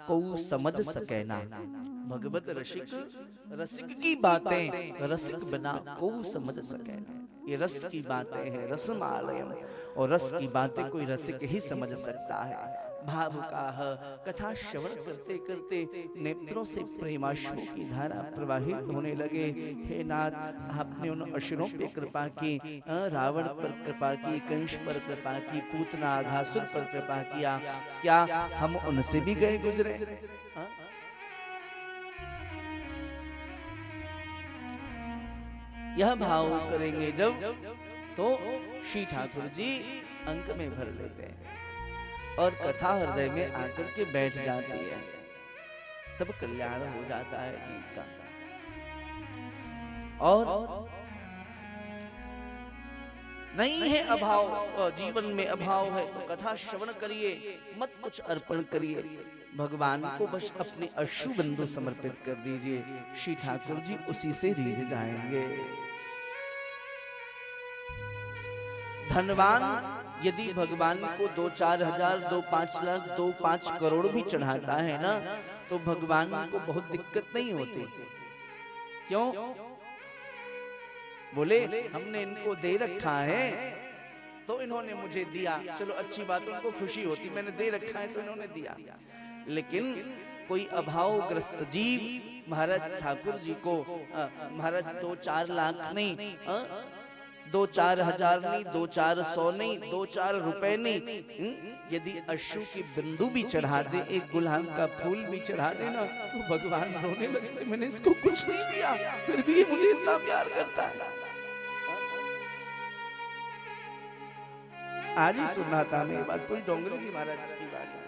को समझ सके ना। भगवत रसिक रसिक की बातें रसिक बिना को समझ सके ना। ये रस की बातें हैं, रसमालयम, और रस की बातें कोई रसिक ही समझ सकता है। भावुकाह, कथा श्रवण करते करते नेत्रों से प्रेमाश्रु की धारा प्रवाहित होने लगे। हे नाथ, आपने उन असुरों पे कृपा की, रावण पर कृपा की, कंस पर कृपा की, पूतना आघासुर पर कृपा किया, क्या हम उनसे भी गए गुजरे? यह भाव करेंगे जब, तो श्री ठाकुर जी अंक में भर लेते हैं और कथा हृदय में आकर के बैठ जाती है, तब कल्याण हो जाता है जीव का। और नहीं है अभाव, जीवन में अभाव है तो कथा श्रवण करिए, मत कुछ अर्पण करिए, भगवान को बस अपने अश्रु बंधु समर्पित कर दीजिए, श्री ठाकुर जी उसी से रीझ जाएंगे। धनवान यदि भगवान को 2-4 हजार, 2-5 लाख, 2-5 करोड़ भी चढ़ाता है ना, तो भगवान को बहुत दिक्कत नहीं होती। क्यों? बोले हमने इनको दे रखा है तो इन्होंने मुझे दिया, चलो अच्छी बात, उनको खुशी होती, मैंने दे रखा है तो इन्होंने दिया। लेकिन कोई अभावग्रस्त जीव महाराज ठाकुर जी को, महाराज 2-4 लाख नहीं, 2-4 हजार नहीं, 2-400 नहीं, 2-4 रुपए नहीं, यदि अश्रु की बिंदु भी चढ़ा दे, एक गुलाब का फूल भी चढ़ा दे ना, तो भगवान रोने लगते, मैंने इसको कुछ नहीं दिया फिर भी ये मुझे इतना प्यार करता है। आज ही सुना था मैं ये बात, पूरी डोंगरी जी महाराज की बात है।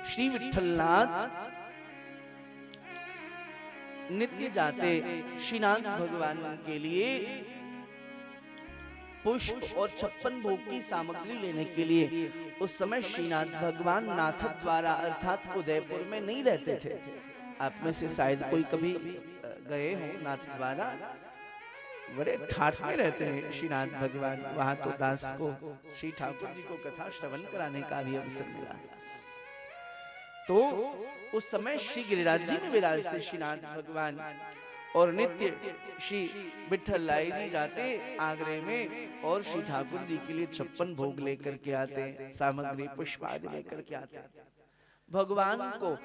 श्री विठलनाथ नित्य जाते श्रीनाथ भगवान के लिए पुष्प और 56 भोग की सामग्री लेने के लिए, उस समय श्रीनाथ भगवान नाथ द्वारा अर्थात उदयपुर में नहीं रहते थे। आप में से शायद कोई कभी गए हो नाथ द्वारा, बड़े ठाठ में रहते हैं श्रीनाथ भगवान। वहां तो दास को श्री ठाकुर जी को कथा श्रवण कराने का भी अवसर मिला। तो उस समय श्री गिरिराज जी में विराजते श्रीनाथ भगवान, और नित्य श्री विठल लाई जी जाते आगरे में और श्री ठाकुर जी के लिए 56 भोग लेकर के आते, सामग्री पुष्प आदि लेकर के आते। भगवान को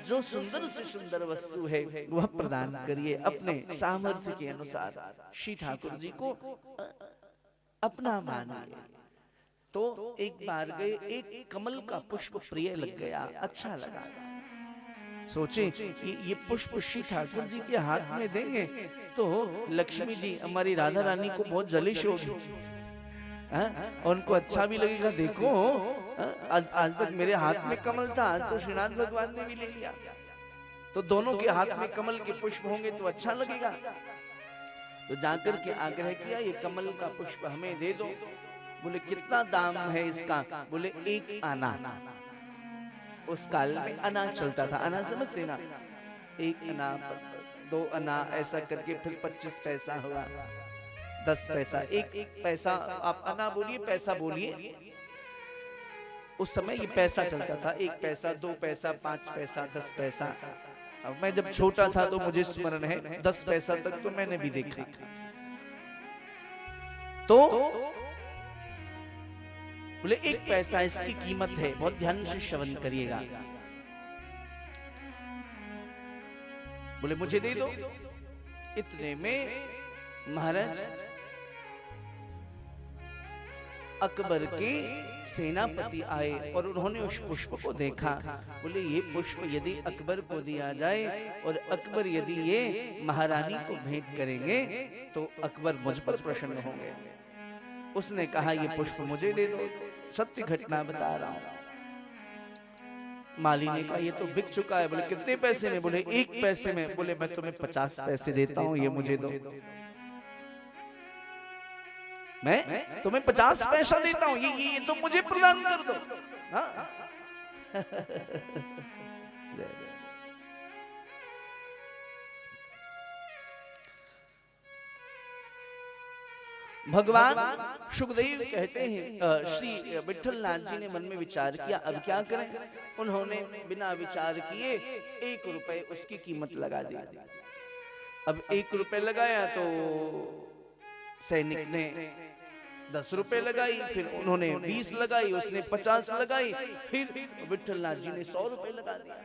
जो सुंदर से सुंदर वस्तु है वह प्रदान करिए अपने सामर्थ्य के अनुसार। श्री ठाकुर जी को अपना मानिए। तो एक बार गए, एक कमल का पुष्प प्रिय लग गया, अच्छा लगा। सोचे कि ये पुष्प श्री ठाकुर जी के हाथ में देंगे तो लक्ष्मी जी हमारी राधा रानी को बहुत जलिश होगी, उनको अच्छा भी लगेगा, देखो आज तक मेरे हाथ में कमल था, आज तो श्रीनाथ भगवान ने भी ले लिया, तो दोनों के हाथ में कमल के पुष्प होंगे तो अच्छा लगेगा। तो जाकर के आग्रह किया, ये कमल का पुष्प हमें दे दो। बोले कितना दाम है इसका? बोले 1 आना। उस काल में आना चलता था, आना समझते ना, 1 आना, 2 आना, ऐसा करके फिर 25 पैसा हुआ, 10 पैसा, 1 पैसा, आप आना बोलिए, पैसा बोलिए। उस समय ये पैसा चलता था, 1 पैसा, 2 पैसा, 5 पैसा, 10 पैसा। अब मैं जब छोटा था तो मुझे स्मरण है 10 पैसा तक तो मैंने भी देखा। तो बोले 1 पैसा इसकी कीमत है, बहुत ध्यान से श्रवण करिएगा। बोले मुझे दे दो। इतने में महाराज अकबर के सेनापति आए और उन्होंने उस पुष्प को देखा। बोले ये पुष्प यदि अकबर को दिया जाए और अकबर यदि ये महारानी को भेंट करेंगे तो अकबर मुझ पर प्रसन्न होंगे। उसने कहा ये पुष्प मुझे दे दो, सत्य घटना बता रहा हूं। माली ने कहा ये तो बिक चुका है। बोले कितने पैसे में? बोले 1 पैसे में। बोले मैं तुम्हें 50 पैसे देता हूं, ये मुझे दो। मैं तुम्हें 50 पैसा देता हूं, ये तो मुझे प्रदान कर दो। हाँ? भगवान सुखदेव कहते हैं, श्री विठलनाथ जी ने मन में विचार किया अब क्या करें। उन्होंने बिना विचार किए 1 रुपए उसकी कीमत लगा दी। अब 1 रुपए लगाया तो सैनिक ने 10 रुपए लगाई, फिर उन्होंने 20 लगाई, उसने 50 लगाई, फिर विठलनाथ जी ने 100 रुपए लगा दिया।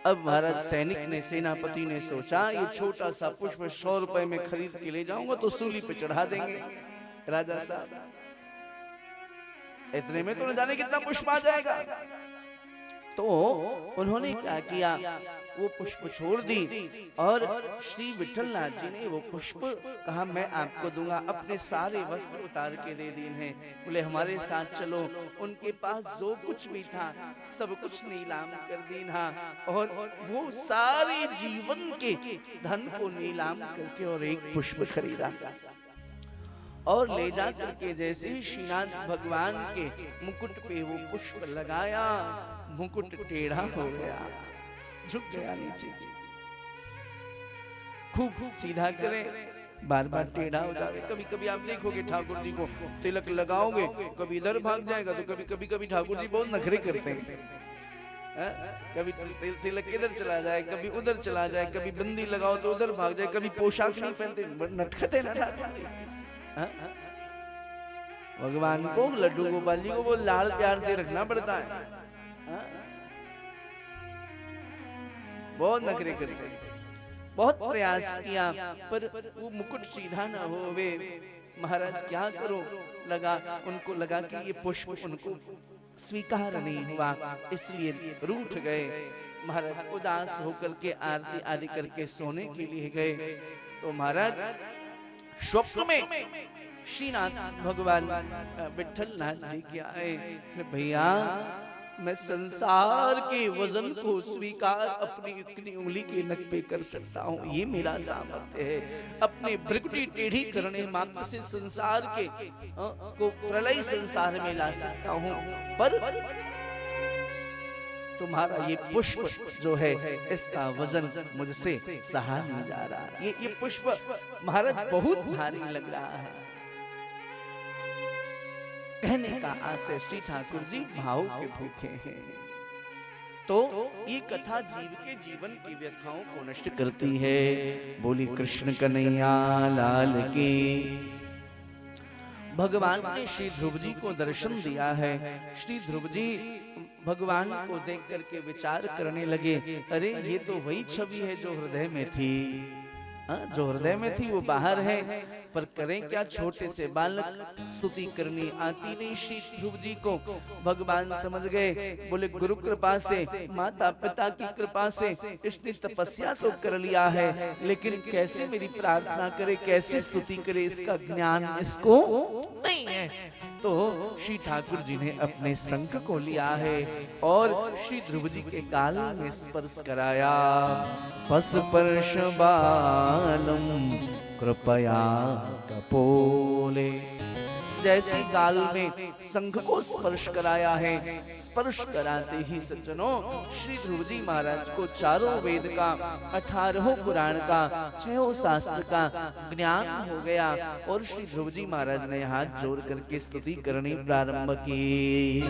अब महाराज सैनिक ने, सेनापति ने सोचा ये छोटा सा पुष्प 100 रुपए में खरीद के ले जाऊंगा तो सूली पे चढ़ा देंगे राजा साहब, इतने में तो न जाने कितना पुष्प आ जाएगा। तो उन्होंने क्या किया, वो पुष्प छोड़ दी और श्री विठलनाथ जी ने वो पुष्प कहा मैं आपको दूंगा। अपने सारे वस्त्र उतार के दे दी हैं, बोले हमारे साथ चलो। उनके पास जो कुछ भी था सब कुछ नीलाम कर दीना और वो सारे जीवन के धन को नीलाम करके और एक पुष्प खरीदा और ले जा करके जैसे ही श्रीनाथ भगवान के मुकुट पे वो पुष्प लगाया, मुकुट टेढ़ा हो गया, झुक गया नीचे। खूब सीधा करें, बार बार टेढ़ा हो जाए। कभी कभी आप देखोगे ठाकुर जी को तिलक लगाओगे, कभी इधर भाग जाएगा तो कभी ठाकुर जी बहुत नखरे करते हैं। कभी तिलक इधर चला जाए, कभी उधर चला जाए, कभी बंदी लगाओ तो उधर भाग जाए, कभी पोशाक नहीं पहनते, नटखटे न ठाकुर जी। भगवान को, लड्डू गोपाल जी को वो लाड़ प्यार से रखना पड़ता है। बहुत नखरे करते, बहुत प्रयास किया पर वो मुकुट सीधा ना हो। वे महाराज क्या करो, उनको लगा कि ये पुष्प उनको स्वीकार नहीं हुआ, इसलिए रूठ गए। महाराज उदास होकर के आरती आदि करके सोने के लिए गए। तो महाराज स्वप्न में श्रीनाथ भगवान विठलनाथ जी के आए, भैया मैं संसार के वजन को स्वीकार अपनी इतनी उंगली के नख पे कर सकता हूँ, ये मेरा सामर्थ्य है। अपने भ्रुकुटी टेढ़ी करने मात्र से संसार के को प्रलय संसार में ला सकता हूँ, पर तुम्हारा ये पुष्प जो है इसका वजन मुझसे सहा नहीं जा रहा। ये पुष्प महाराज बहुत भारी लग रहा है। कहने का आशय श्री ठाकुर जी भाव के भूखे हैं। तो ये कथा जीव के जीवन की व्यथाओं को नष्ट करती है। बोली कृष्ण कन्हैया लाल की। भगवान ने श्री ध्रुव जी को दर्शन दिया है। श्री ध्रुव जी भगवान को देख करके विचार करने लगे, अरे ये तो वही छवि है जो हृदय में थी। जो हृदय में थी वो बाहर है, पर करें क्या, छोटे से बालक, स्तुति करनी आती नहीं श्री ध्रुव जी को। भगवान समझ गए, बोले गुरु कृपा से, माता पिता की कृपा से इसने तपस्या तो कर लिया है, लेकिन कैसे मेरी प्रार्थना करे, कैसे स्तुति करे, इसका ज्ञान इसको नहीं है। तो श्री ठाकुर जी ने अपने शंख को लिया है और श्री ध्रुव जी के गाल में स्पर्श कराया। बस स्पर्श बालम कृपया कपोले। जैसे गाल में शंख को स्पर्श कराया है, स्पर्श कराते ही सज्जनों श्री ध्रुव जी महाराज को चारों वेद का, 18 पुराण का, 6 शास्त्र का ज्ञान हो गया और श्री ध्रुव जी महाराज ने हाथ जोड़ करके स्तुति करनी प्रारंभ की।